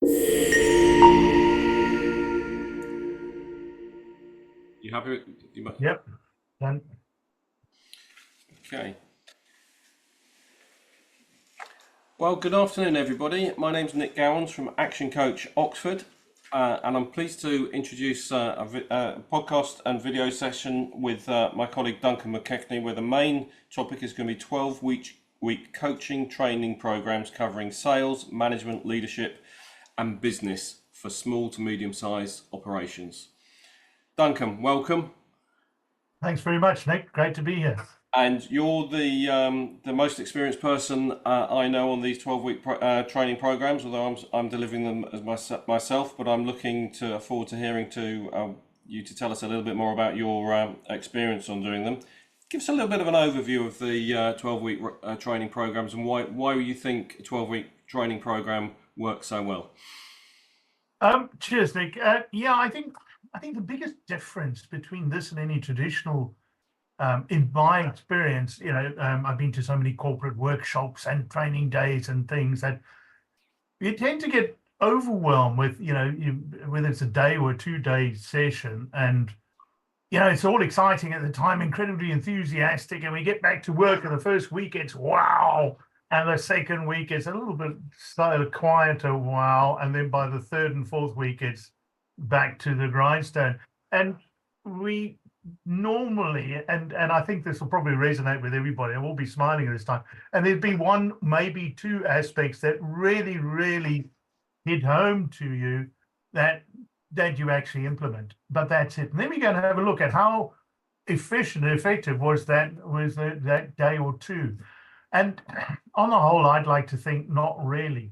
You happy with you? Yep. Done. Okay. Well, good afternoon, everybody. My name's Nick Gowens from ActionCoach Oxford, and I'm pleased to introduce a podcast and video session with my colleague Duncan McKechnie, where the main topic is going to be 12-week coaching training programs covering sales, management, leadership, and business for small to medium-sized operations. Duncan, welcome. Thanks very much, Nick. Great to be here. And you're the most experienced person I know on these 12-week training programs, although I'm delivering them as myself. But I'm looking forward to hearing you to tell us a little bit more about your experience on doing them. Give us a little bit of an overview of the 12-week training programs and why you think a 12-week training program works so well. Cheers, Nick. Yeah, I think the biggest difference between this and any traditional, in my experience, I've been to so many corporate workshops and training days and things that you tend to get overwhelmed with, whether it's a day or a 2-day session, and it's all exciting at the time, incredibly enthusiastic, and we get back to work, and the first week it's wow, and the second week it's a little bit quieter, wow, and then by the third and fourth week it's back to the grindstone. And we normally, and I think this will probably resonate with everybody, and we'll be smiling at this time, and there'd be one, maybe two aspects that really, really hit home to you that you actually implement, but that's it. And then we're going to have a look at how efficient and effective was that day or two. And on the whole, I'd like to think not really.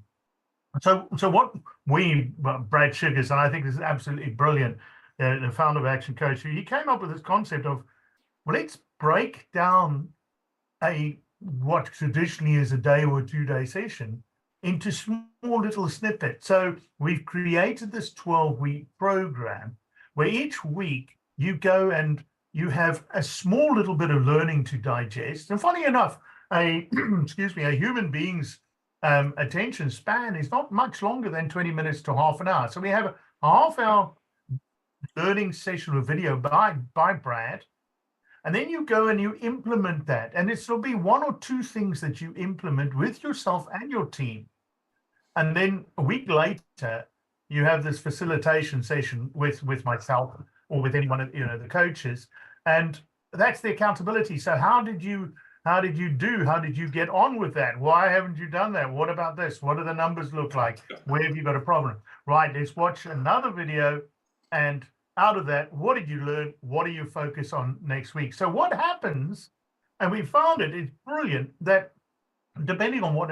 So what Brad Sugars, and I think this is absolutely brilliant, the founder of ActionCoach, he came up with this concept of, well, let's break down what traditionally is a day or a 2-day session into small little snippets. So we've created this 12-week program where each week you go and you have a small little bit of learning to digest. And funny enough, a human being's attention span is not much longer than 20 minutes to half an hour. So we have a half-hour learning session with video by Brad, and then you go and you implement that. And it'll be 1 or 2 things that you implement with yourself and your team. And then a week later, you have this facilitation session with myself or with anyone of the coaches, and that's the accountability. So how did you get on with that? Why haven't you done that? What about this? What do the numbers look like? Where have you got a problem? Right, let's watch another video, and out of that, what did you learn? What do you focus on next week? So what happens, and we found it's brilliant, that depending on what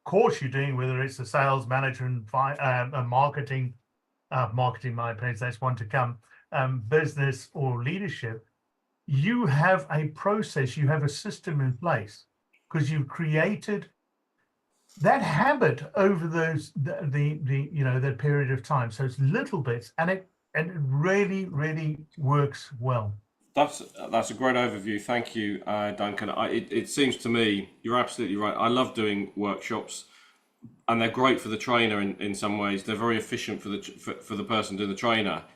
course you're doing, whether it's a sales management, marketing, my opinion, that's one to come, business or leadership, you have a process, you have a system in place, because you've created that habit over that period of time. So it's little bits, and it really, really works well. That's a great overview. Thank you, Duncan. It seems to me you're absolutely right. I love doing workshops, and they're great for the trainer in some ways. They're very efficient for the person doing the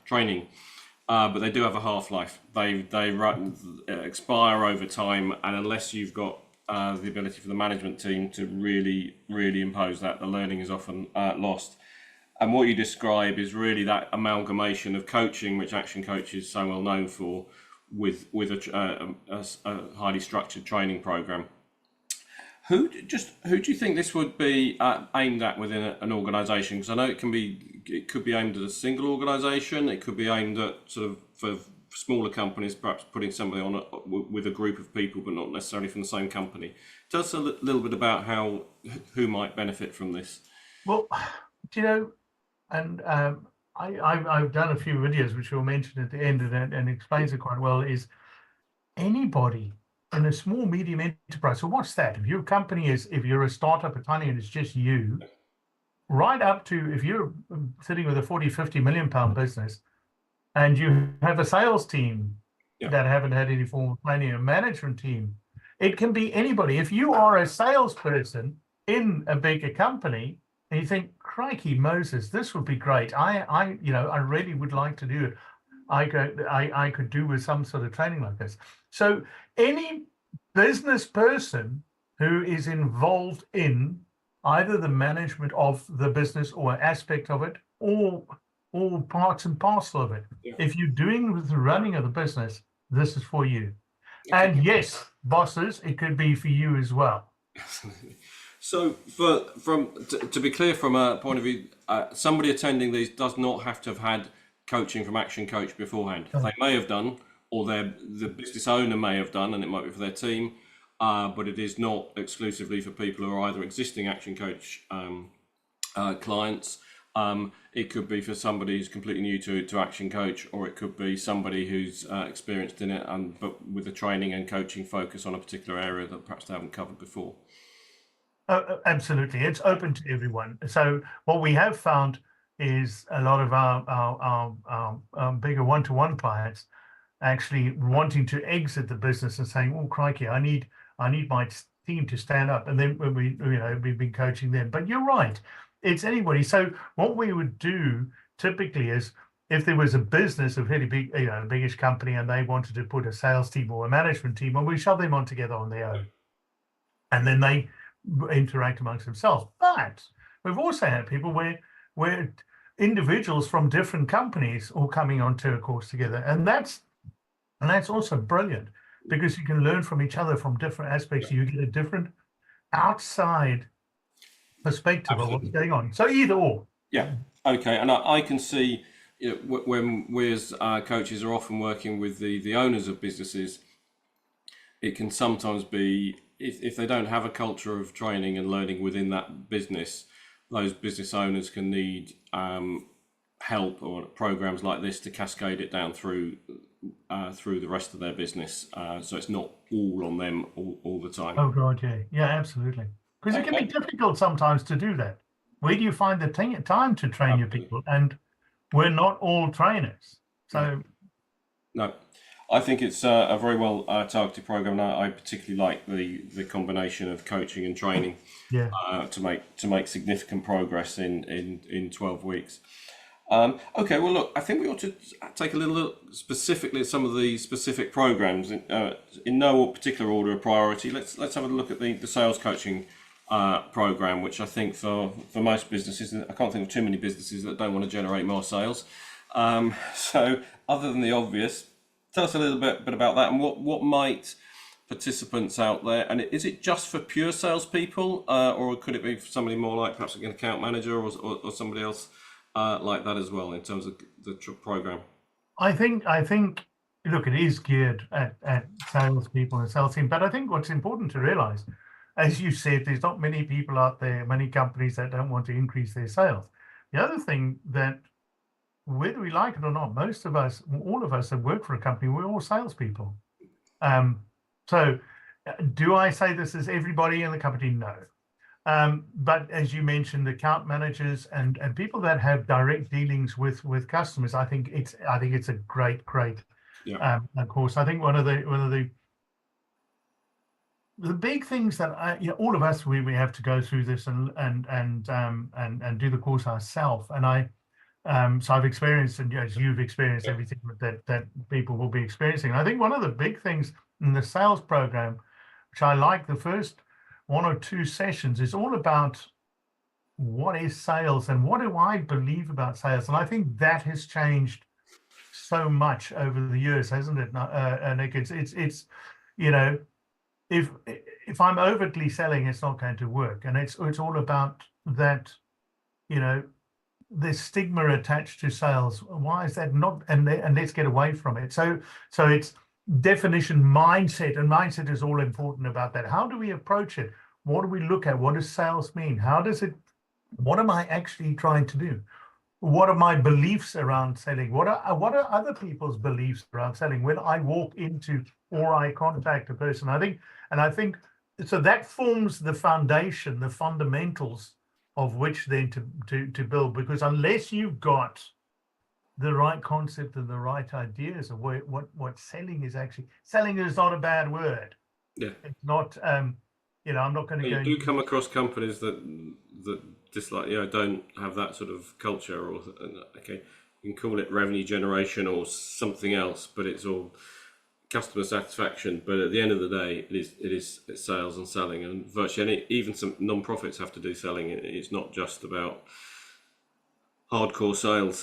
training, but they do have a half-life. They expire over time, and unless you've got the ability for the management team to really, really impose that, the learning is often lost. And what you describe is really that amalgamation of coaching, which ActionCoach is so well known for, with a highly structured training program. Who do you think this would be aimed at within an organisation? Because I know it could be aimed at a single organisation. It could be aimed at sort of for smaller companies, perhaps putting somebody on with a group of people, but not necessarily from the same company. Tell us a little bit about who might benefit from this. Well, and I've done a few videos which we'll mention at the end, and explains it quite well, is anybody in a small, medium enterprise. So what's that? If your company if you're a startup, a tiny, and it's just you, right up to if you're sitting with a 40, 50 million pound business, and you have a sales team that haven't had any form of planning, a management team, it can be anybody. If you are a salesperson in a bigger company, and you think, crikey, Moses, this would be great. I really would like to do it. I could do with some sort of training like this. So any business person who is involved in either the management of the business or aspect of it, or all parts and parcel of it. Yeah. If you're doing with the running of the business, this is for you. Okay. And yes, bosses, it could be for you as well. So, to be clear, from a point of view, somebody attending these does not have to have had coaching from ActionCoach beforehand. Oh. They may have done, or the business owner may have done, and it might be for their team, but it is not exclusively for people who are either existing ActionCoach clients. It could be for somebody who's completely new to ActionCoach, or it could be somebody who's experienced in it, but with a training and coaching focus on a particular area that perhaps they haven't covered before. Absolutely, it's open to everyone. So what we have found is a lot of our bigger one-to-one clients actually wanting to exit the business and saying, "Oh, crikey, I need my team to stand up." And then when we've been coaching them. But you're right, it's anybody. So what we would do typically is, if there was a business, a really big, biggish company, and they wanted to put a sales team or a management team, and we shove them on together on their own, and then they interact amongst themselves. But we've also had people where individuals from different companies all coming onto a course together, and that's also brilliant, because you can learn from each other from different aspects. You get a different outside perspective of what's going on. So either or. Yeah. Okay. And I can see, when we as coaches are often working with the owners of businesses, it can sometimes be, if they don't have a culture of training and learning within that business, those business owners can need help or programs like this to cascade it down through the rest of their business, so it's not all on them all the time. Oh God, yeah, absolutely. Because it can be difficult sometimes to do that. Where do you find the time to train your people? And we're not all trainers, so no. I think it's a very well targeted program, and I particularly like the combination of coaching and training. Yeah. To make significant progress in 12 weeks. Okay, well, look, I think we ought to take a little look specifically at some of the specific programs in no particular order of priority. Let's have a look at the sales coaching program, which I think for most businesses, I can't think of too many businesses that don't want to generate more sales. So other than the obvious, tell us a little bit about that, and what might participants out there, and is it just for pure salespeople, or could it be for somebody more like perhaps an account manager or somebody else like that as well, in terms of the program? I think, look, it is geared at salespeople and sales team, but I think what's important to realize, as you said, there's not many people out there, many companies that don't want to increase their sales. The other thing, that whether we like it or not, most of us, all of us that work for a company, we're all salespeople. So do I say this is everybody in the company? No. But as you mentioned, account managers and people that have direct dealings with customers, I think it's a great course. I think one of the big things that all of us, we have to go through this and do the course ourselves. And so I've experienced, and as you've experienced, everything that people will be experiencing. I think one of the big things in the sales program, which I like, the first 1 or 2 sessions, is all about what is sales and what do I believe about sales. And I think that has changed so much over the years, hasn't it? Nick, it's if I'm overtly selling, it's not going to work. And it's all about that, there's stigma attached to sales. Why is that not? And let's get away from it. So it's definition, mindset, and mindset is all important about that. How do we approach it? What do we look at? What does sales mean? What am I actually trying to do? What are my beliefs around selling? What are other people's beliefs around selling when I walk into or I contact a person? I think so that forms the foundation, the fundamentals of which then to build, because unless you've got the right concept and the right ideas of what selling is actually, selling is not a bad word. Yeah. It's not, I'm not going to go. You do come across companies that dislike, don't have that sort of culture, or okay, you can call it revenue generation or something else, but it's all customer satisfaction. But at the end of the day, it's sales and selling, and virtually even some non-profits have to do selling. It's not just about hardcore sales,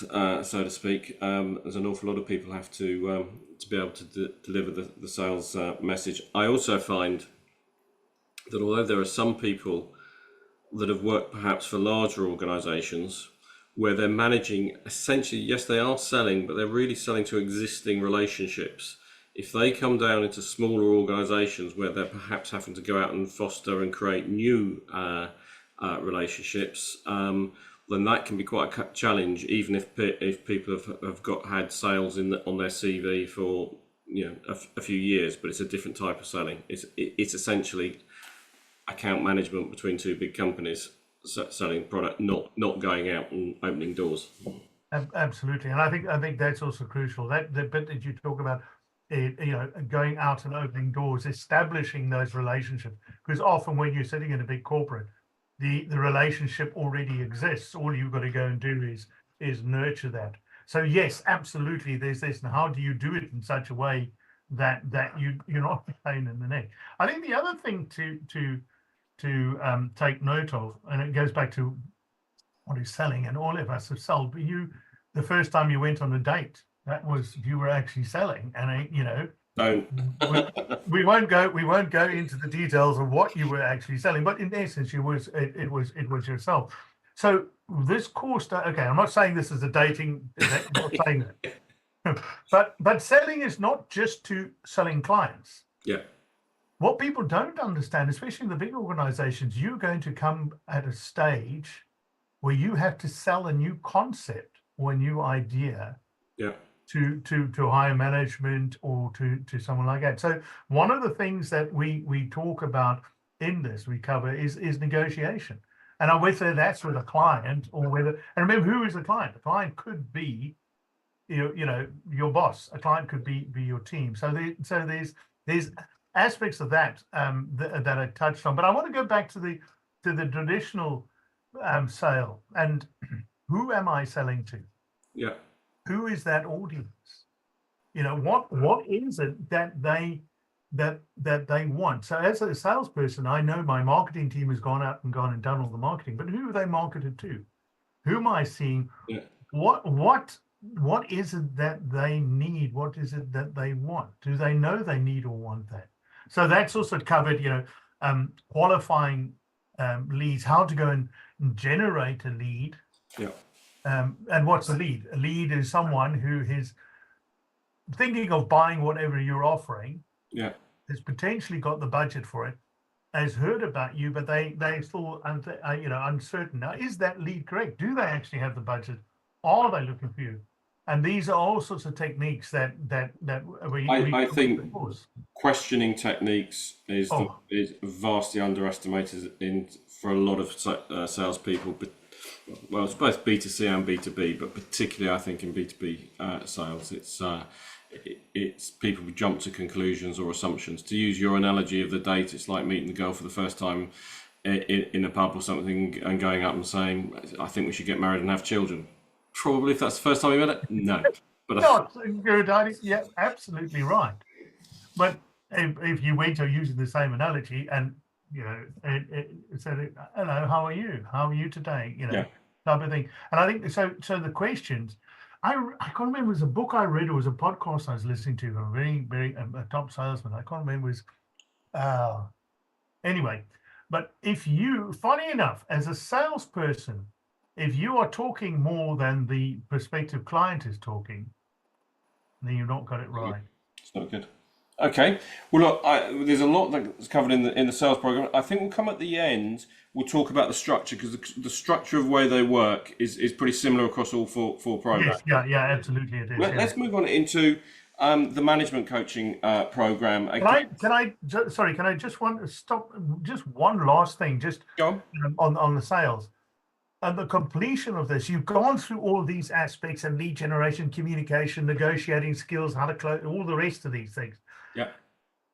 so to speak. There's an awful lot of people have to be able to deliver the sales message. I also find that although there are some people that have worked perhaps for larger organisations where they're managing, essentially, yes, they are selling, but they're really selling to existing relationships. If they come down into smaller organisations where they're perhaps having to go out and foster and create new relationships, then that can be quite a challenge, even if people have had sales on their CV for a few years, but it's a different type of selling. It's essentially account management between two big companies selling product, not going out and opening doors. Absolutely, and I think that's also crucial. That the bit that you talk about, going out and opening doors, establishing those relationships, because often when you're sitting in a big corporate, the relationship already exists. All you've got to go and do is nurture that. So yes, absolutely, there's this. And how do you do it in such a way that you're not a pain in the neck? I think the other thing to take note of, and it goes back to what is selling, and all of us have sold, but the first time you went on a date, that was, you were actually selling, and Don't. we won't go into the details of what you were actually selling, but in essence, it was yourself. So this course, okay, I'm not saying this is a dating, I'm not saying that, but selling is not just to selling clients. Yeah. What people don't understand, especially in the big organizations, you're going to come at a stage where you have to sell a new concept or a new idea. Yeah. To higher management or to someone like that. So one of the things that we talk about in this, we cover is negotiation. And whether that's with a client or whether, and remember, who is the client? The client could be your boss. A client could be your team. So there's aspects of that that I touched on. But I want to go back to the traditional sale, and who am I selling to? Yeah. Who is that audience? What is it that they want? So as a salesperson, I know my marketing team has gone out and done all the marketing, but who are they marketed to? Who am I seeing? Yeah. What is it that they need? What is it that they want? Do they know they need or want that? So that's also covered, qualifying leads, how to go and generate a lead. Yeah. And what's a lead? A lead is someone who is thinking of buying whatever you're offering. Yeah. Has potentially got the budget for it, has heard about you, but they still uncertain. Now, is that lead correct? Do they actually have the budget? Are they looking for you? And these are all sorts of techniques that I think questioning techniques is vastly underestimated for a lot of salespeople. But well, it's both B2C and B2B, but particularly I think in B2B sales, it's people who jump to conclusions or assumptions. To use your analogy of the date, it's like meeting the girl for the first time in a pub or something and going up and saying, "I think we should get married and have children." Probably, if that's the first time you met it, no. But not good idea. Yeah, absolutely right. But if you went to using the same analogy and it said, "Hello, how are you? How are you today?" Type of thing. And I think so. So the questions, I can't remember. It was a book I read. It was a podcast I was listening to. A very a top salesman. I can't remember. It was anyway. But funny enough, as a salesperson, if you are talking more than the prospective client is talking, then you've not got it right. It's not good. Okay. Well, look, there's a lot that's covered in the sales program. I think we'll come at the end. We'll talk about the structure, because the structure of the way they work is pretty similar across all four programs. Yes, yeah, absolutely it is. Let's move on into the management coaching program. Can I just stop? Just one last thing, just go on the sales. And the completion of this, you've gone through all these aspects and lead generation, communication, negotiating skills, how to close, all the rest of these things. Yeah.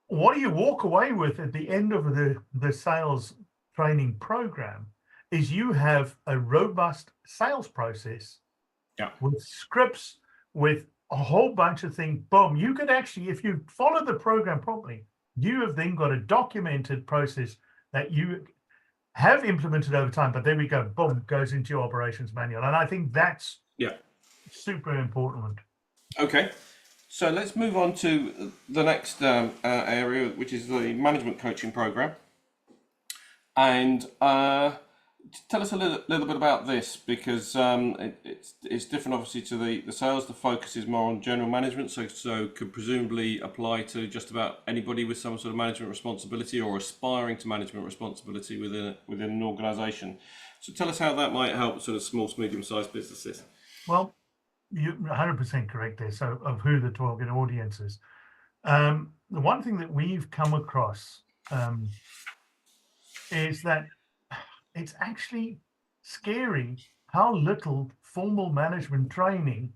What do you walk away with at the end of the sales training program is you have a robust sales process Yeah. with scripts, with a whole bunch of things. Boom, you could actually, if you follow the program properly, you have then got a documented process that you have implemented over time. But there we go, boom, goes into your operations manual. And I think that's super important. Okay. So let's move on to the next area, which is the management coaching program. And tell us a little bit about this, because it's different, obviously, to the sales. The focus is more on general management, so could presumably apply to just about anybody with some sort of management responsibility or aspiring to management responsibility within an organisation. So tell us how that might help sort of small to medium-sized businesses. Well, you're 100% correct there. So of who the target audience is. The one thing that we've come across is that it's actually scary how little formal management training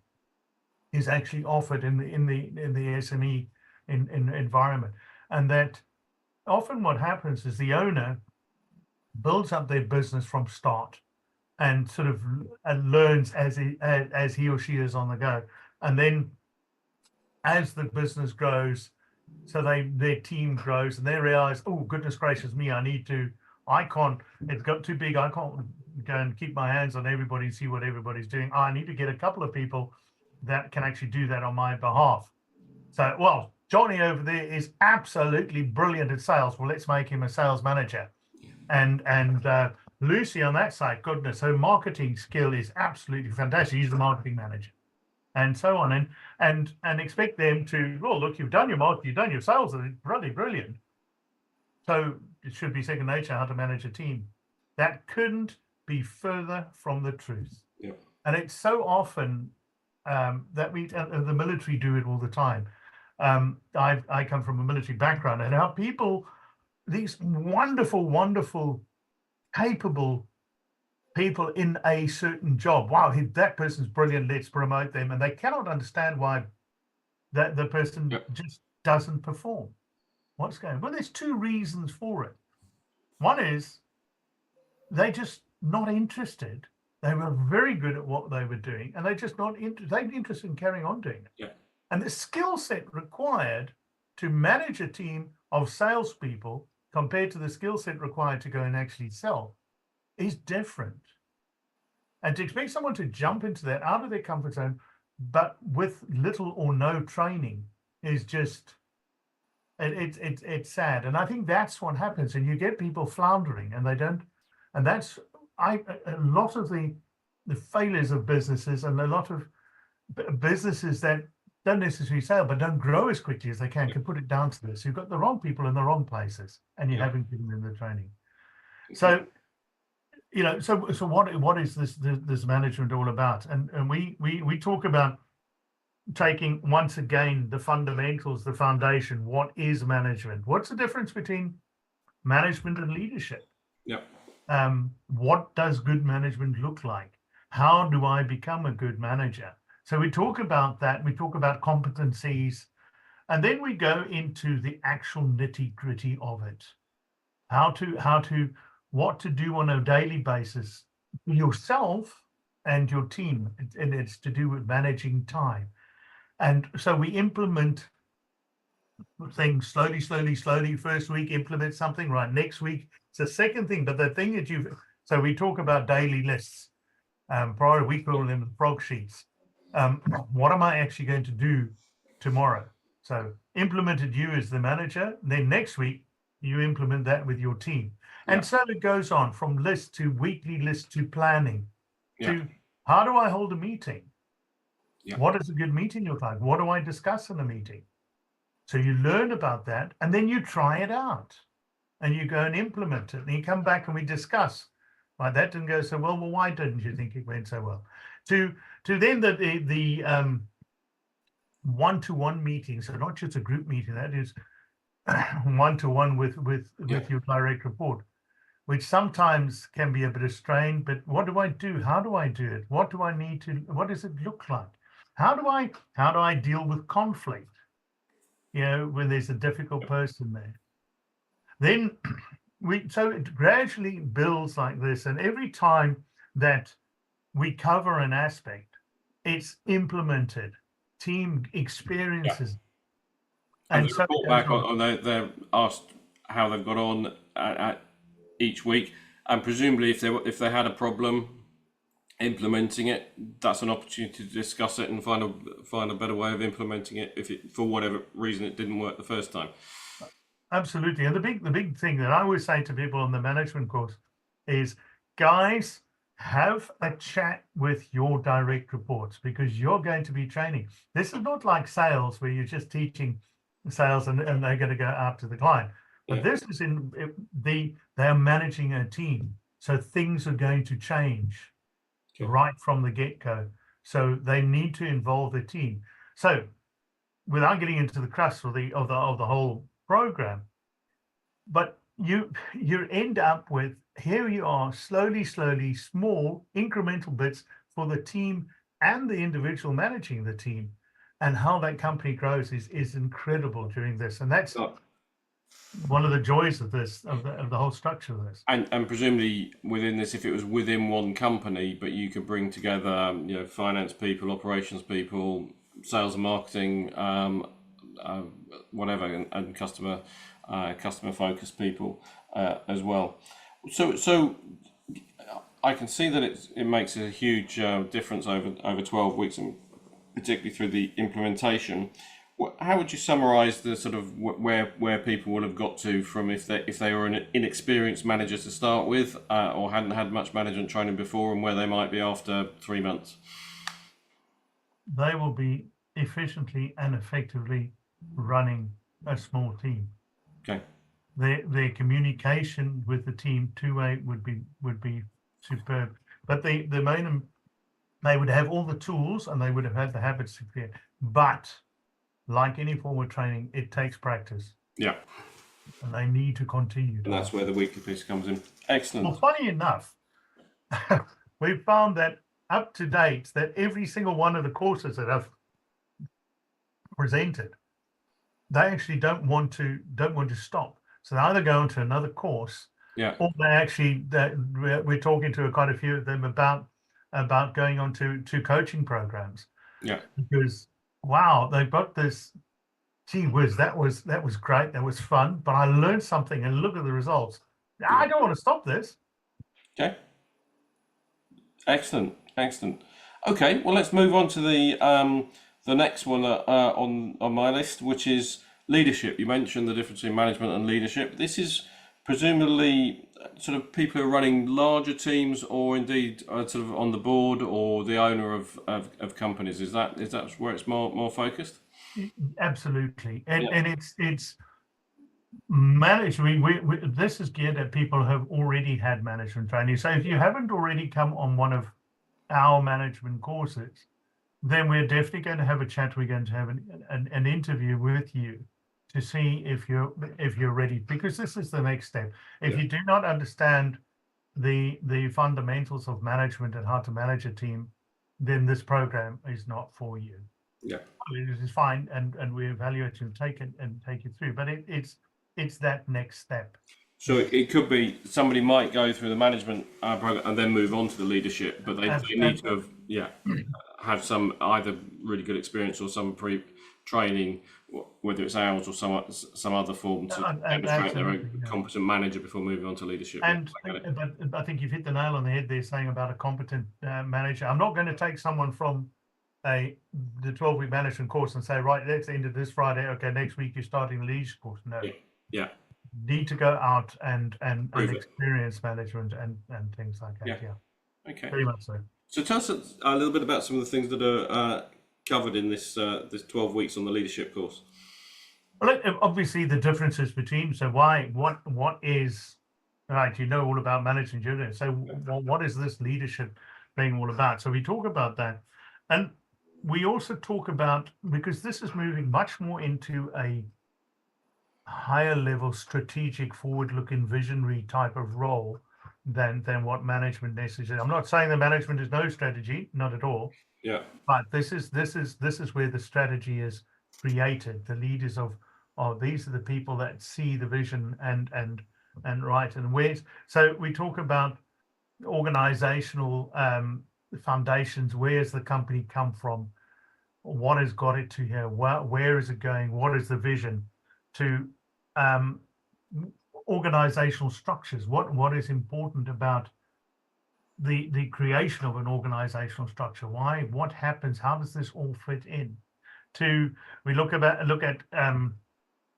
is actually offered in the SME environment, and that often what happens is the owner builds up their business from start and sort of learns as he or she is on the go, and then as the business grows, so their team grows, and they realize, oh goodness gracious me, I can't, it's got too big, I can't go and keep my hands on everybody and see what everybody's doing. I need to get a couple of people that can actually do that on my behalf. So, well, Johnny over there is absolutely brilliant at sales. Well, let's make him a sales manager. And Lucy on that side, goodness, her marketing skill is absolutely fantastic. She's the marketing manager, and so on, and expect them to, well, look, you've done your marketing, you've done your sales, and it's really brilliant. So it should be second nature how to manage a team. That couldn't be further from the truth. Yeah. And it's so often that the military do it all the time. I come from a military background, and how people, these wonderful, wonderful, capable people in a certain job. Wow, that person's brilliant. Let's promote them, and they cannot understand why that the person just doesn't perform. What's going on? Well, there's two reasons for it. One is they're just not interested. They were very good at what they were doing, and they're just not interested. They're interested in carrying on doing it. Yeah. And the skill set required to manage a team of salespeople compared to the skill set required to go and actually sell is different. And to expect someone to jump into that out of their comfort zone, but with little or no training, is just, it's sad. And I think that's what happens, and you get people floundering, and they don't. And that's a lot of the failures of businesses, and a lot of businesses that don't necessarily sell but don't grow as quickly as they can put it down to this. You've got the wrong people in the wrong places, and you haven't given them the training. So, so what is this management all about? And we talk about taking, once again, the fundamentals, the foundation. What is management? What's the difference between management and leadership? Yeah. What does good management look like? How do I become a good manager? So we talk about that. We talk about competencies, and then we go into the actual nitty-gritty of it. What to do on a daily basis for yourself and your team, and it's to do with managing time. And so we implement things slowly. First week, implement something, right? Next week, it's the second thing. But the thing that so we talk about daily lists. Prior, we call them frog sheets. What am I actually going to do tomorrow? So implemented you as the manager. Then next week, you implement that with your team. And so it goes on from list to weekly list to planning to how do I hold a meeting? What does a good meeting look like? What do I discuss in a meeting? So you learn about that, and then you try it out, and you go and implement it, and you come back and we discuss. Right, that didn't go so well. Well, why didn't you think it went so well? To then the one-to-one meeting. So not just a group meeting. That is one-to-one with your direct report, which sometimes can be a bit of strain. But what do I do? How do I do it? What do I need to? What does it look like? How do I deal with conflict? When there's a difficult person there. Then So it gradually builds like this, and every time that we cover an aspect, it's implemented, team experiences, And and they so it report goes back on. on they're asked how they've got on at each week, and presumably if they had a problem implementing it, that's an opportunity to discuss it and find a better way of implementing it if it, for whatever reason, it didn't work the first time. Absolutely. And the big thing that I always say to people on the management course is, guys, have a chat with your direct reports, because you're going to be training. This is not like sales where you're just teaching sales and they're going to go out to the client. But Yeah. this is they're managing a team. So things are going to change right from the get-go. So they need to involve the team. So without getting into the crux of the whole program, but you end up with, here you are, slowly, small incremental bits for the team and the individual managing the team, and how that company grows is incredible during this. And that's one of the joys of this, of the whole structure of this. And presumably within this, if it was within one company, but you could bring together, finance people, operations people, sales and marketing, whatever, and customer focused people as well. So I can see that it makes a huge difference over 12 weeks, and particularly through the implementation. How would you summarise the sort of where people will have got to from if they were an inexperienced manager to start with, or hadn't had much management training before, and where they might be after 3 months? They will be efficiently and effectively running a small team. Okay. Their communication with the team two-way would be superb. But the main, they would have all the tools and they would have had the habits to create. But like any form of training, it takes practice. Yeah. And they need to continue. And that's where the weekly piece comes in. Excellent. Well, funny enough, we found that up to date, that every single one of the courses that I've presented, they actually don't want to stop. So they either go into another course, Yeah. or they actually, we're talking to quite a few of them about going on to coaching programs. Yeah. Because wow, they've got this, gee whiz, that was great, that was fun, but I learned something, and look at the results. I don't want to stop this. Okay. Excellent. Okay, well, let's move on to the next one on my list, which is leadership. You mentioned the difference between management and leadership. This is presumably sort of people who are running larger teams, or indeed sort of on the board or the owner of companies. Is that where it's more focused? Absolutely, and it's management. This is geared at people who have already had management training. So if you haven't already come on one of our management courses, then we're definitely going to have a chat. We're going to have an interview with you to see if you're ready, because this is the next step. If you do not understand the fundamentals of management and how to manage a team, then this program is not for you. Yeah, it is fine, and we evaluate you, take you through, but it's that next step. So it could be somebody might go through the management program and then move on to the leadership, but they need to have some either really good experience or some pre-training, whether it's ours or some other form, to demonstrate they're a competent manager before moving on to leadership. But I think you've hit the nail on the head there, saying about a competent manager. I'm not going to take someone from the 12-week management course and say, right, let's end it this Friday. Okay, next week you're starting the leadership course. No. Yeah. Need to go out and experience management and things like that. Yeah. Okay. Very much so. So tell us a little bit about some of the things that are covered in this 12 weeks on the leadership course. Well, obviously the differences between, so what is, right, you know all about management units. So what is this leadership being all about? So we talk about that. And we also talk about, because this is moving much more into a higher level strategic, forward-looking, visionary type of role than what management necessarily. I'm not saying the management is no strategy, not at all. Yeah. But this is where the strategy is created. The leaders of these are the people that see the vision and right and where's. So we talk about organizational foundations. Where's the company come from? What has got it to here? Where is it going? What is the vision? To um, organizational structures. What is important about the creation of an organizational structure? Why? What happens? How does this all fit in? We look at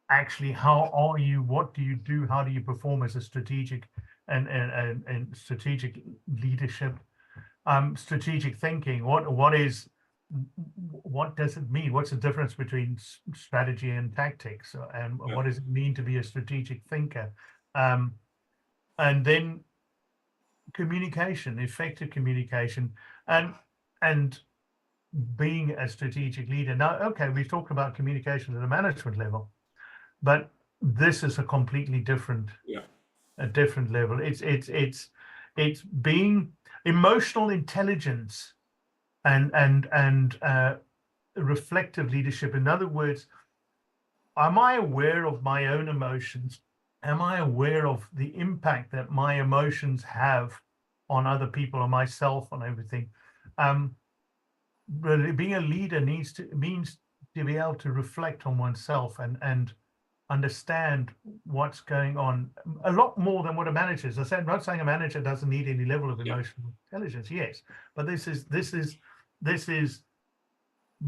actually how are you? What do you do? How do you perform as a strategic and strategic leadership? Strategic thinking. What does it mean? What's the difference between strategy and tactics? And Yeah. what does it mean to be a strategic thinker? And then communication, effective communication, and being a strategic leader. Now, okay, we've talked about communication at a management level, but this is a completely different, a different level. It's being emotional intelligence and reflective leadership. In other words, am I aware of my own emotions? Am I aware of the impact that my emotions have on other people, on myself, on everything? Really being a leader means to be able to reflect on oneself and understand what's going on a lot more than what a manager is. I'm not saying a manager doesn't need any level of emotional intelligence, yes, but this is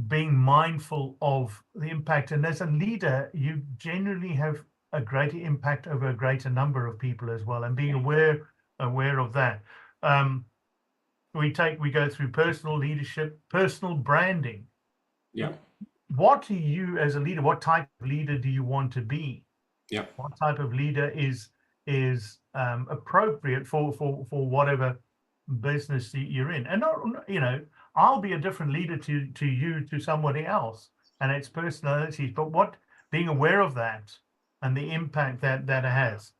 being mindful of the impact. And as a leader, you generally have a greater impact over a greater number of people as well, and being aware of that. We go through personal leadership, personal branding. Yeah. What do you, as a leader, what type of leader do you want to be? Yeah. What type of leader is appropriate for whatever business you're in? And I'll be a different leader to you, to somebody else, and it's personalities. But being aware of that and the impact that it has.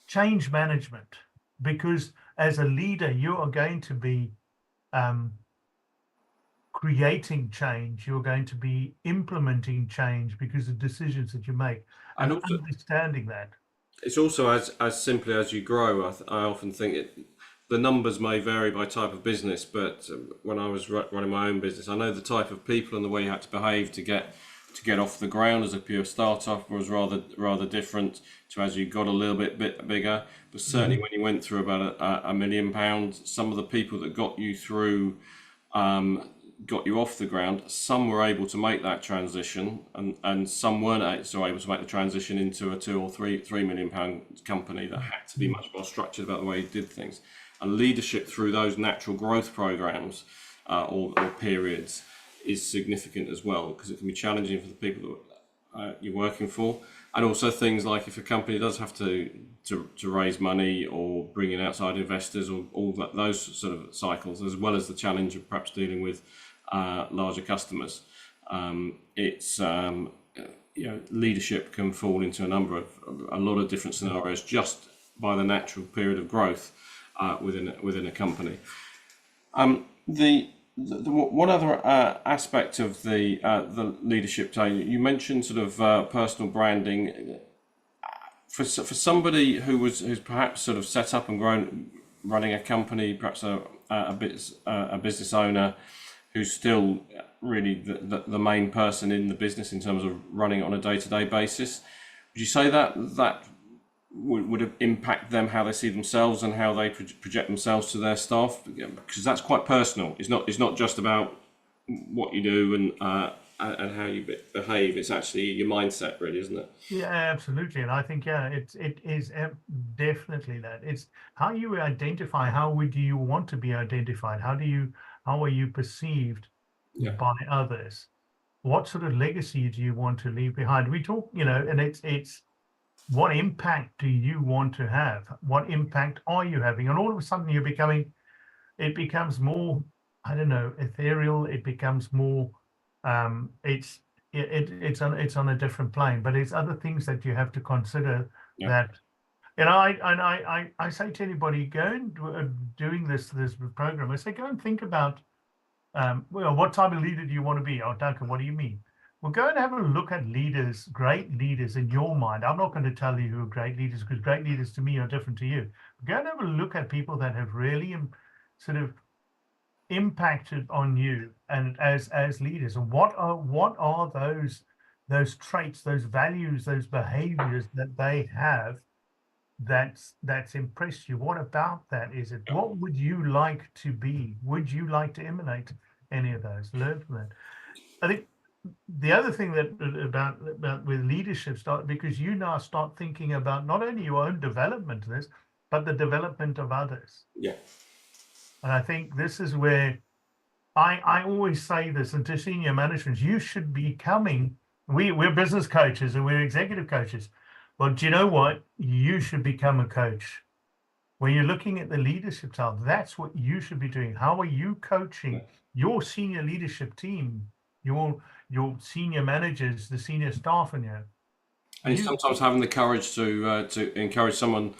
Change management, because as a leader, you are going to be creating change. You're going to be implementing change because of decisions that you make, and also understanding that. It's also as simply as you grow. I often think the numbers may vary by type of business, but when I was running my own business, I know the type of people and the way you had to behave to get off the ground as a pure startup was rather different to as you got a little bit bigger. But certainly when you went through about £1 million, some of the people that got you through, got you off the ground, some were able to make that transition, and some weren't so able to make the transition into a £2 or £3 million company that had to be much more structured about the way you did things. And leadership through those natural growth programs or periods is significant as well, because it can be challenging for the people that you're working for. And also things like if a company does have to raise money or bring in outside investors, or all those sort of cycles, as well as the challenge of perhaps dealing with larger customers. Leadership can fall into a lot of different scenarios just by the natural period of growth within a company. What other aspect of the leadership, Tony? You mentioned sort of personal branding. For somebody who's perhaps sort of set up and grown, running a company, perhaps a business owner, who's still really the main person in the business in terms of running it on a day-to-day basis, would you say that would impact them, how they see themselves and how they project themselves to their staff? Because that's quite personal. It's not just about what you do and how you behave. It's actually your mindset, really, isn't it? Yeah, absolutely. And I think it is definitely that. It's how you identify. How would you want to be identified? How are you perceived by others? What sort of legacy do you want to leave behind? We talk, and it's what impact do you want to have? What impact are you having? And all of a sudden it becomes more, I don't know, ethereal. It becomes more, it's on a different plane, but it's other things that you have to consider that, I say to anybody, go and doing this program, I say, go and think about, what type of leader do you want to be? Oh, Duncan, what do you mean? Well, go and have a look at leaders, great leaders in your mind. I'm not going to tell you who are great leaders, because great leaders to me are different to you. But go and have a look at people that have really sort of impacted on you and as leaders, and what are those traits, those values, those behaviors that they have that's impressed you. What about that is it? What would you like to be? Would you like to emanate any of those? Learn from that. I think the other thing that about with leadership start, because you now start thinking about not only your own development of this, but the development of others. Yeah. And I think this is where I always say this, and to senior management, you should be coming. We're business coaches and we're executive coaches. Well, do you know what? You should become a coach. When you're looking at the leadership style, that's what you should be doing. How are you coaching your senior leadership team, your senior managers, the senior staff in you? And it's sometimes having the courage to encourage someone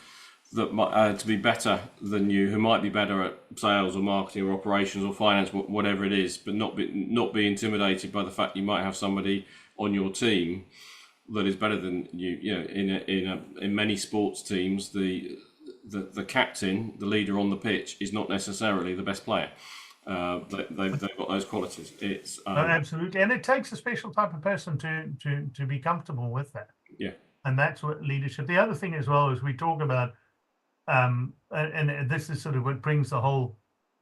that might, to be better than you, who might be better at sales or marketing or operations or finance, whatever it is, but not be intimidated by the fact you might have somebody on your team that is better than you. You know, in many sports teams, the captain, the leader on the pitch, is not necessarily the best player. They've got those qualities. It's absolutely, and it takes a special type of person to be comfortable with that. Yeah, and that's what leadership. The other thing as well is we talk about, and this is sort of what brings the whole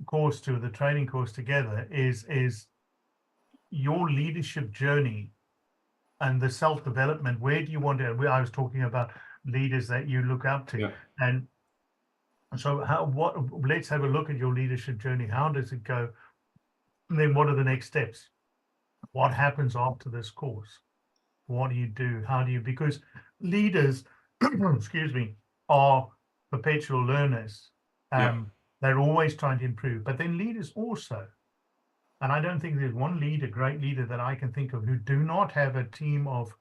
course to the training course together, is your leadership journey and the self-development. Where do you want to? I was talking about leaders that you look up to, and so let's have a look at your leadership journey. How does it go? And then what are the next steps? What happens after this course? What do you do? How do you? Because leaders, excuse me, are perpetual learners. They're always trying to improve. But then leaders also, and I don't think there's one leader, great leader, that I can think of who do not have a team of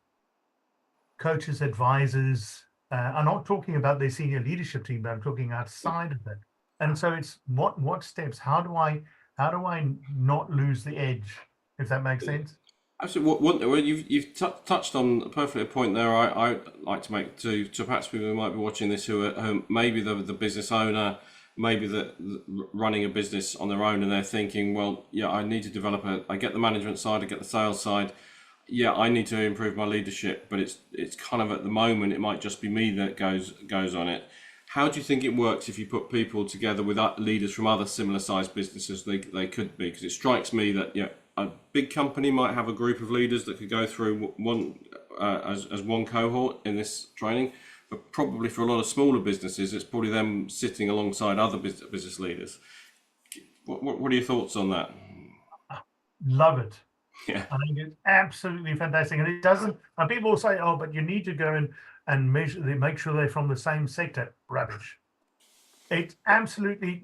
coaches, advisors. I'm not talking about their senior leadership team, but I'm talking outside of that. And so it's what steps? How do I not lose the edge? If that makes sense. Absolutely. You've touched on perfectly a point there. I like to make to perhaps people who might be watching this who maybe the business owner, maybe the running a business on their own, and they're thinking, well, yeah, I need to develop I get the management side, I get the sales side. Yeah, I need to improve my leadership, but it's kind of at the moment it might just be me that goes on it. How do you think it works if you put people together with leaders from other similar sized businesses? They could be, because it strikes me that a big company might have a group of leaders that could go through one as one cohort in this training, but probably for a lot of smaller businesses, it's probably them sitting alongside other business leaders. What are your thoughts on that? Love it. Yeah, I think it's absolutely fantastic, and it doesn't. And people will say, "Oh, but you need to go and measure. Make sure they're from the same sector." Rubbish. It's absolutely,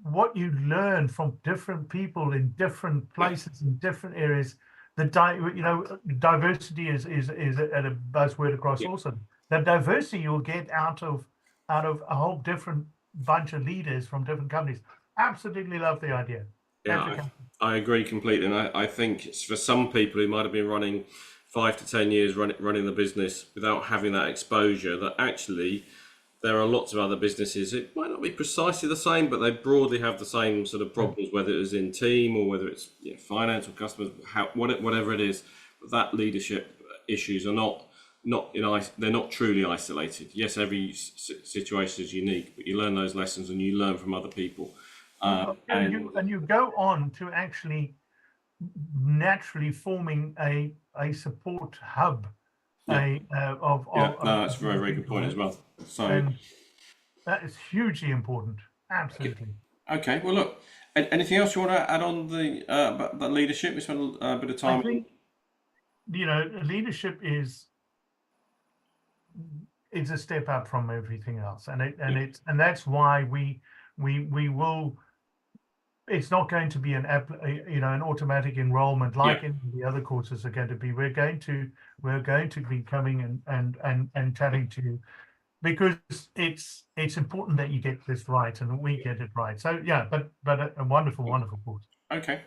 what you learn from different people in different places in different areas. Diversity is a buzzword across also. The diversity you'll get out of a whole different bunch of leaders from different companies. Absolutely love the idea. yeah, I agree completely, and I think it's for some people who might have been running 5 to 10 years running the business without having that exposure, that actually there are lots of other businesses. It might not be precisely the same, but they broadly have the same sort of problems, whether it's in team or whether it's finance or customers, whatever it is. But that leadership issues are they're not truly isolated. Yes, every situation is unique, but you learn those lessons and you learn from other people. And you go on to actually naturally forming a support hub. No, that's a very, very good point as well. So and that is hugely important. Absolutely. Okay. Well, look. Anything else you want to add on the leadership? We spent a bit of time. I think leadership is a step up from everything else, and that's why we will. It's not going to be an automatic enrollment like in the other courses are going to be. We're going to be coming and chatting to you, because it's important that you get this right and that we get it right. So but a wonderful course. Okay.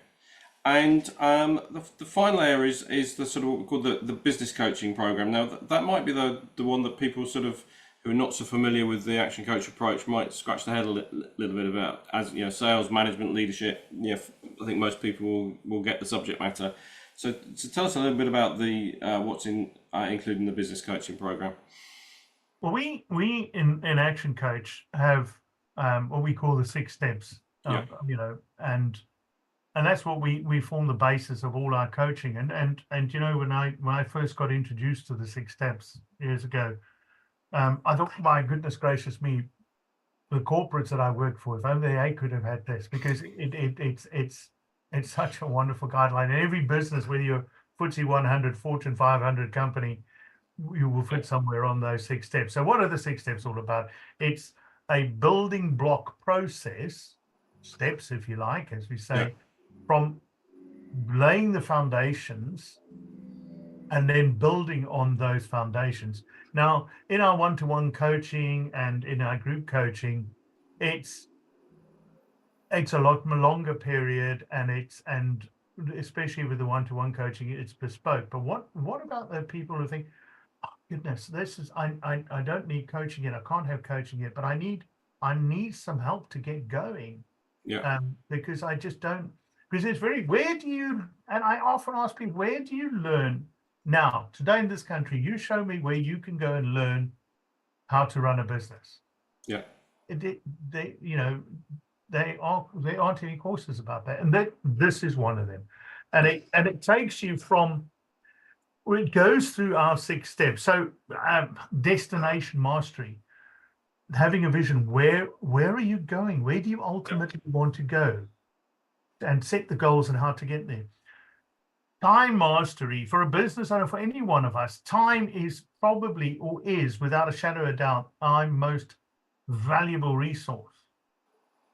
And the final area is the sort of what we call the business coaching program. Now that might be the one that people sort of who are not so familiar with the action coach approach might scratch their head a little bit about, as you know, sales, management, leadership. You know, I think most people will get the subject matter. So tell us a little bit about the what's included in the business coaching program. Well, we in Action Coach have what we call the 6 steps, Yeah, you know, and that's what we form the basis of all our coaching. And you know, when I first got introduced to the 6 steps years ago, I thought, my goodness gracious me, the corporates that I work for, if only they could have had this, because it's such a wonderful guideline. And every business, whether you're FTSE 100, Fortune 500 company, you will fit somewhere on those 6 steps. So what are the 6 steps all about? It's a building block process, steps, if you like, as we yeah, say, from laying the foundations and then building on those foundations. Now, in our one-to-one coaching and in our group coaching, it's a lot longer period, and especially with the one-to-one coaching, it's bespoke. But what about the people who think, oh, goodness, this is I don't need coaching yet, I can't have coaching yet, but I need some help to get going, yeah, because I just don't, because it's very, where do you, and I often ask people, where do you learn? Now, today in this country, you show me where you can go and learn how to run a business. yeah, They, you know, there aren't any courses about that, and this is one of them, and it takes you from, well, it goes through our 6 steps. So destination mastery, having a vision. Where are you going? Where do you ultimately want to go? And set the goals and how to get there. Time mastery for a business owner, for any one of us, time is probably, or is without a shadow of a doubt, our most valuable resource.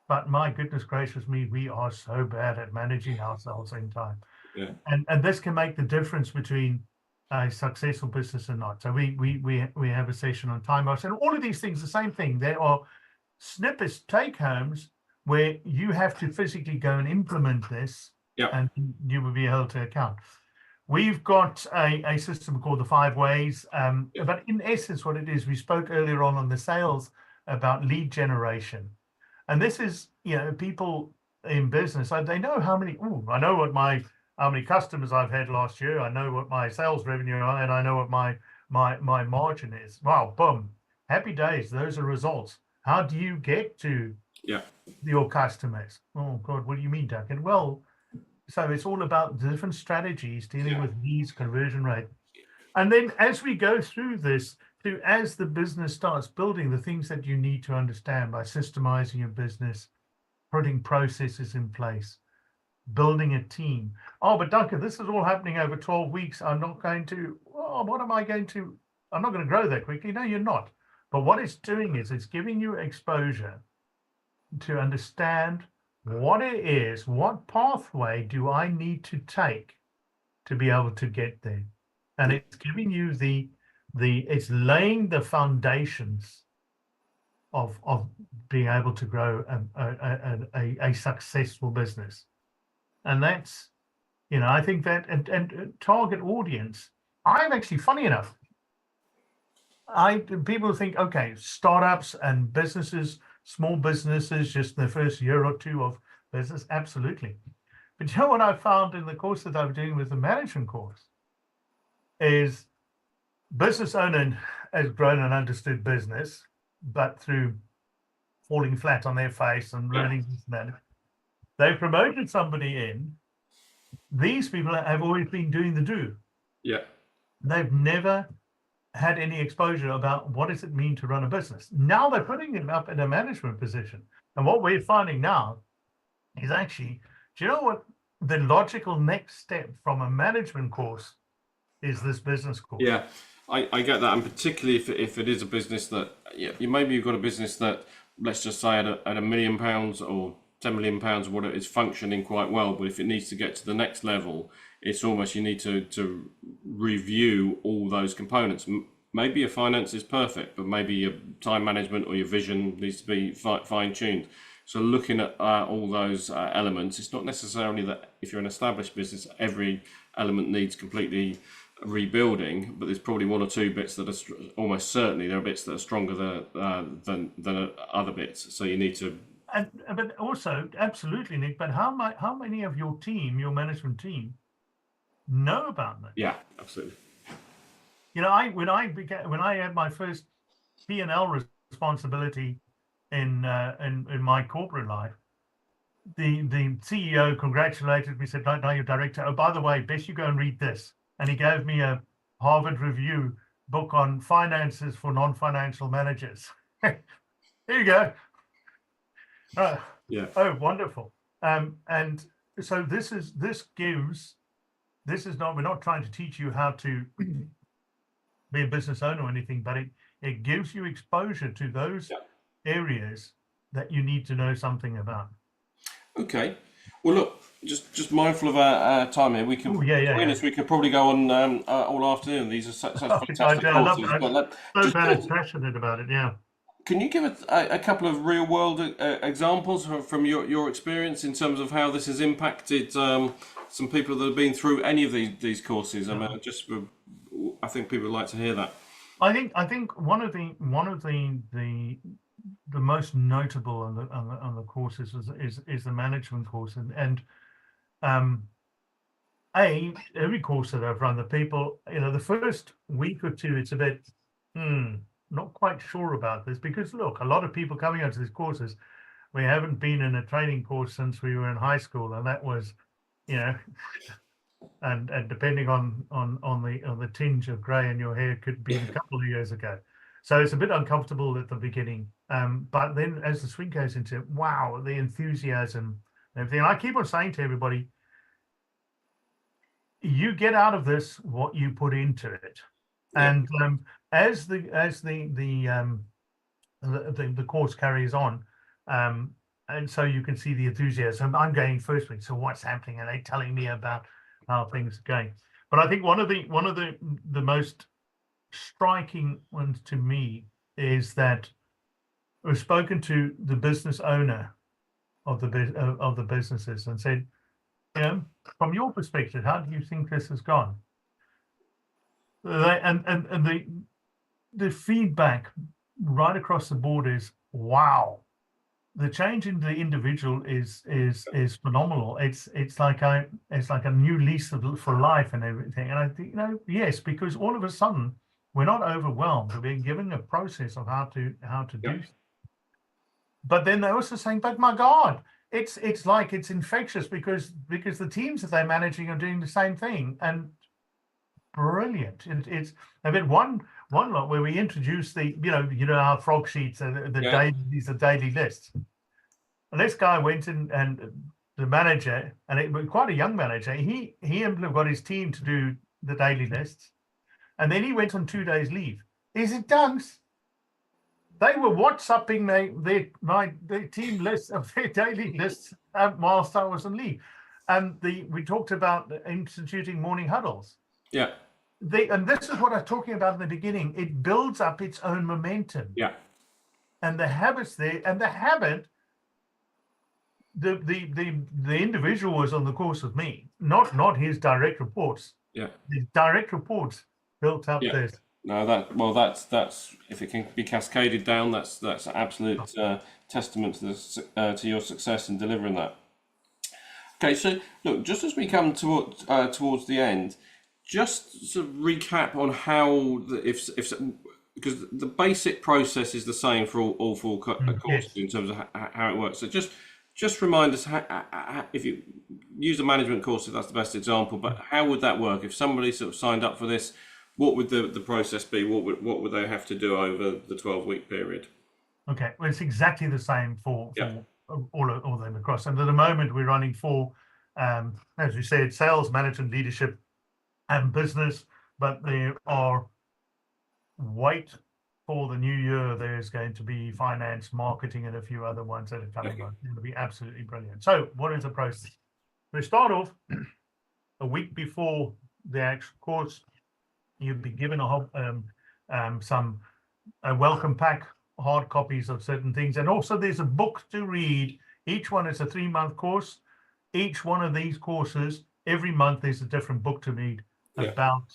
But my goodness gracious me, we are so bad at managing ourselves in time. yeah, And this can make the difference between a successful business and not. So we have a session on time mastery, and all of these things, the same thing. There are snippets, take homes, where you have to physically go and implement this, yeah, and you will be held to account. We've got a system called the 5 ways, but in essence, what it is, we spoke earlier on the sales about lead generation, and this is, you know, people in business, they know how many. I know how many customers I've had last year. I know what my sales revenue are, and I know what my margin is. Wow, boom, happy days. Those are results. How do you get to yeah, your customers? Oh God, what do you mean, Duncan? Well, so it's all about the different strategies dealing yeah, with leads, conversion rate. And then as we go through this, as the business starts building the things that you need to understand by systemizing your business, putting processes in place, building a team. Oh, but Duncan, this is all happening over 12 weeks. I'm not going to, what am I going to, I'm not going to grow that quickly. No, you're not. But what it's doing is it's giving you exposure to understand what it is, what pathway do I need to take to be able to get there. And it's giving you it's laying the foundations of being able to grow a successful business. And that's, you know, I think that, and target audience, I'm actually, funny enough, people think, okay, startups and businesses, small businesses, just the first year or two of business, absolutely. But you know what I found in the course that I'm doing with the management course is business owner has grown and understood business, but through falling flat on their face and learning this and that. They've promoted somebody in. These people have always been doing the do. yeah, They've never had any exposure about what does it mean to run a business. Now they're putting them up in a management position. And what we're finding now is actually, do you know what the logical next step from a management course is? This business course. yeah. I get that, and particularly if it is a business that, yeah, maybe you've got a business that, let's just say at £1 million or £10 million, what it is, functioning quite well, but if it needs to get to the next level, it's almost, you need to review all those components. Maybe your finance is perfect, but maybe your time management or your vision needs to be fine tuned. So looking at all those elements, it's not necessarily that if you're an established business, every element needs completely rebuilding, but there's probably one or two bits that are almost certainly there are bits that are stronger than other bits. So you need to. And but also, absolutely, Nick. But how many of your team, your management team, know about that? Yeah, absolutely. You know, when I had my first P&L responsibility in my corporate life, the CEO congratulated me, said, "No, your director. Oh, by the way, best you go and read this." And he gave me a Harvard Review book on finances for non-financial managers. There you go. Yeah. Oh, wonderful. And so this is not, we're not trying to teach you how to be a business owner or anything, but it gives you exposure to those areas that you need to know something about. Okay. Well, look, just mindful of our time here. We can, we could probably go on all afternoon. These are such fantastic courses. I'm so passionate about it. Yeah. Can you give us a couple of real world examples from your experience in terms of how this has impacted some people that have been through any of these courses? I mean, I think people would like to hear that. I think one of the most notable on the courses is the management course, and every course that I've run, the people, the first week or two, it's a bit not quite sure about this, because look, a lot of people coming onto these courses, we haven't been in a training course since we were in high school, and that was, and depending on the tinge of grey in your hair, could be a couple of years ago. So it's a bit uncomfortable at the beginning, but then as the swing goes into, wow, the enthusiasm and everything. And I keep on saying to everybody, you get out of this what you put into it. And as the course carries on, and so you can see the enthusiasm. I'm going first week, so what's happening? Are they telling me about how things are going? But I think one of the most striking ones to me is that we've spoken to the business owner of the businesses and said, from your perspective, how do you think this has gone? And the feedback right across the board is, wow, the change in the individual is phenomenal. It's like a new lease for life and everything. And I think, yes, because all of a sudden we're not overwhelmed. We're being given a process of how to do. But then they're also saying, but my God, it's like it's infectious because the teams that they're managing are doing the same thing. And brilliant. It's a bit one lot where we introduce the our frog sheets, these are daily lists. And this guy went in, and the manager, and it was quite a young manager, he got his team to do the daily lists, and then he went on 2 days leave. Is it done? They were WhatsApping their team lists of their daily lists whilst I was on leave. And we talked about instituting morning huddles. Yeah. And this is what I was talking about in the beginning. It builds up its own momentum. Yeah. And the habits there, and the habit, the individual was on the course with me, not his direct reports. Yeah. His direct reports built up this. No, that's if it can be cascaded down, that's absolute testament to your success in delivering that. Okay, so look, just as we come towards the end, just to recap on how because the basic process is the same for all four courses in terms of how it works. So just remind us how, if you use a management course, if that's the best example, but how would that work if somebody sort of signed up for this? What would the process be? What would they have to do over the 12-week period? Okay, well, it's exactly the same for all of them across. And at the moment, we're running 4, as we said, sales, management, leadership, and business. But there are, wait for the new year, there's going to be finance, marketing, and a few other ones that are coming on. It'll be absolutely brilliant. So what is the process? We start off a week before the actual course. You'd be given a welcome pack hard copies of certain things. And also there's a book to read. Each one is a 3-month course. Each one of these courses, every month there's a different book to read about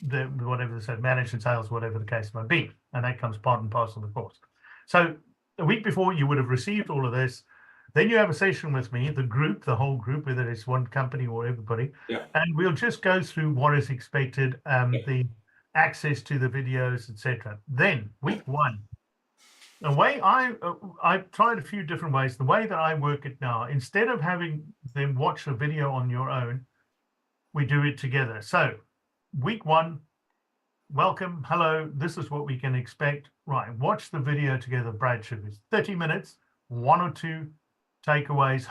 the whatever they said, management, sales, whatever the case might be. And that comes part and parcel of the course. So a week before you would have received all of this. Then you have a session with me, the whole group, whether it's one company or everybody, and we'll just go through what is expected, the access to the videos, etc. Then week one, the way I've tried a few different ways. The way that I work it now, instead of having them watch a video on your own, we do it together. So week one, welcome, hello, this is what we can expect. Right, watch the video together, Brad Sugars. 30 minutes, 1 or 2 takeaways,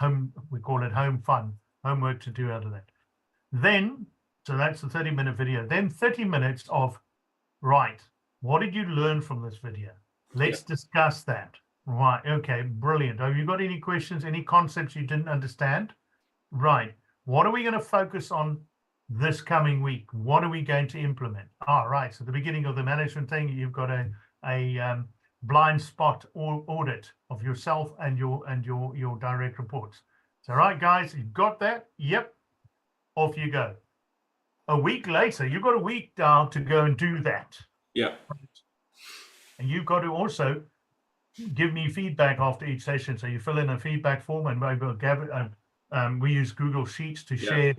we call it home fun, homework to do out of that. Then, so that's the 30-minute video. Then 30 minutes of, right, what did you learn from this video? Let's discuss that. Right, okay, brilliant. Have you got any questions, any concepts you didn't understand? Right, what are we going to focus on this coming week? What are we going to implement? All right, so the beginning of the management thing, you've got a blind spot audit of yourself and your direct reports. So, right, guys, you've got that? Yep. Off you go. A week later, you've got a week down to go and do that. Yeah. And you've got to also give me feedback after each session. So you fill in a feedback form, and we use Google Sheets to share,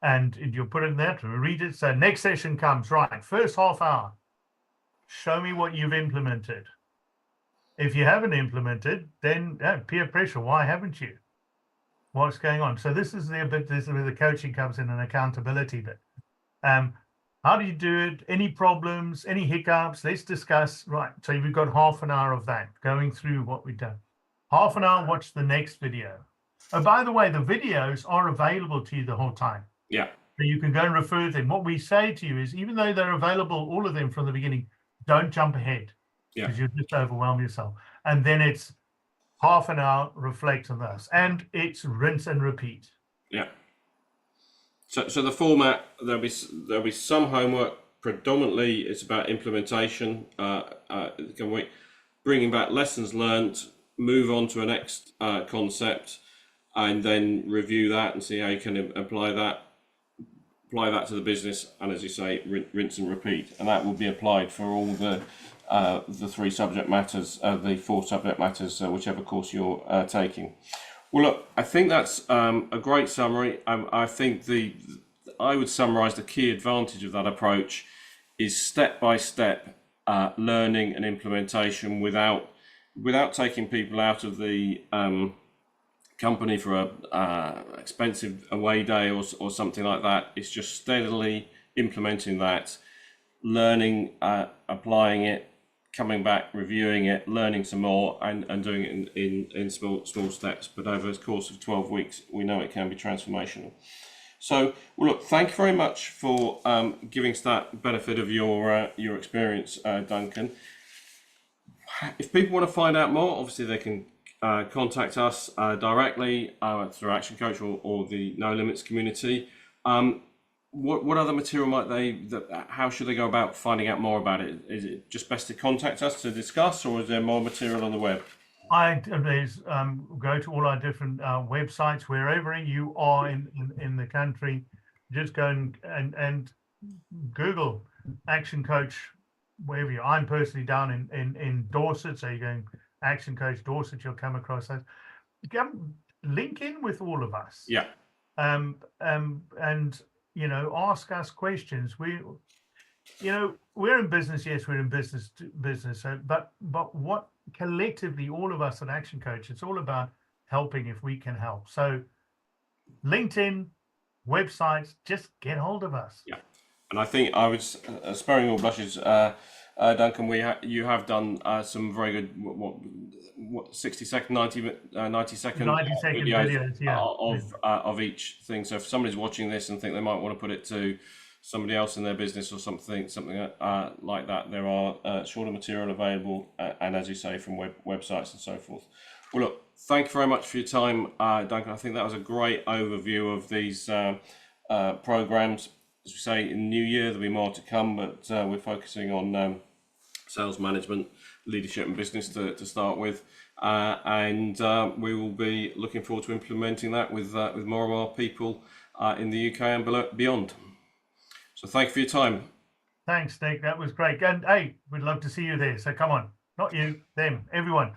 and you'll put it in there to read it. So next session comes, right, first half hour. Show me what you've implemented. If you haven't implemented, then peer pressure. Why haven't you? What's going on? So this is where the coaching comes in, and accountability bit. How do you do it? Any problems? Any hiccups? Let's discuss. Right. So we've got half an hour of that going through what we've done. Half an hour. Watch the next video. Oh, by the way, the videos are available to you the whole time. Yeah. So you can go and refer them. What we say to you is, even though they're available, all of them from the beginning, don't jump ahead. Because you'll just overwhelm yourself. And then it's half an hour, reflect on this, and it's rinse and repeat. Yeah. So the format, there'll be some homework. Predominantly, it's about implementation. Bringing back lessons learned, move on to a next concept, and then review that and see how you can apply that to the business. And as you say, rinse and repeat, and that will be applied for all the 3 subject matters, the 4 subject matters, whichever course you're taking. Well, look, I think that's a great summary. I think I would summarize the key advantage of that approach is step-by-step learning and implementation without taking people out of the company for a expensive away day or something like that. It's just steadily implementing that, learning, applying it, coming back, reviewing it, learning some more, and doing it in small steps. But over the course of 12 weeks, we know it can be transformational. So, well, look, thank you very much for giving us that benefit of your experience, Duncan. If people want to find out more, obviously they can contact us directly through ActionCoach or the No Limits community. What other material how should they go about finding out more about it? Is it just best to contact us to discuss, or is there more material on the web? Go to all our different websites, wherever you are in the country. Just go and Google ActionCoach, wherever you are. I'm personally down in Dorset, so you're going ActionCoach Dorset, you'll come across that. Link in with all of us. Yeah. And ask us questions. We're in business. Yes, we're in business. So, but what collectively, all of us at ActionCoach, it's all about helping if we can help. So, LinkedIn, websites, just get hold of us. Yeah, and I think I was sparing all blushes, Duncan. You have done some very good 60-second, 90-second videos of each thing. So if somebody's watching this and think they might want to put it to somebody else in their business or something like that, there are shorter material available, and as you say, from websites and so forth. Well, look, thank you very much for your time, Duncan. I think that was a great overview of these programs. As we say, in the new year there'll be more to come, but we're focusing on sales management, leadership and business to start with. And we will be looking forward to implementing that with more and more people in the UK and beyond. So thank you for your time. Thanks, Nick. That was great. And hey, we'd love to see you there. So come on, not you, them, everyone.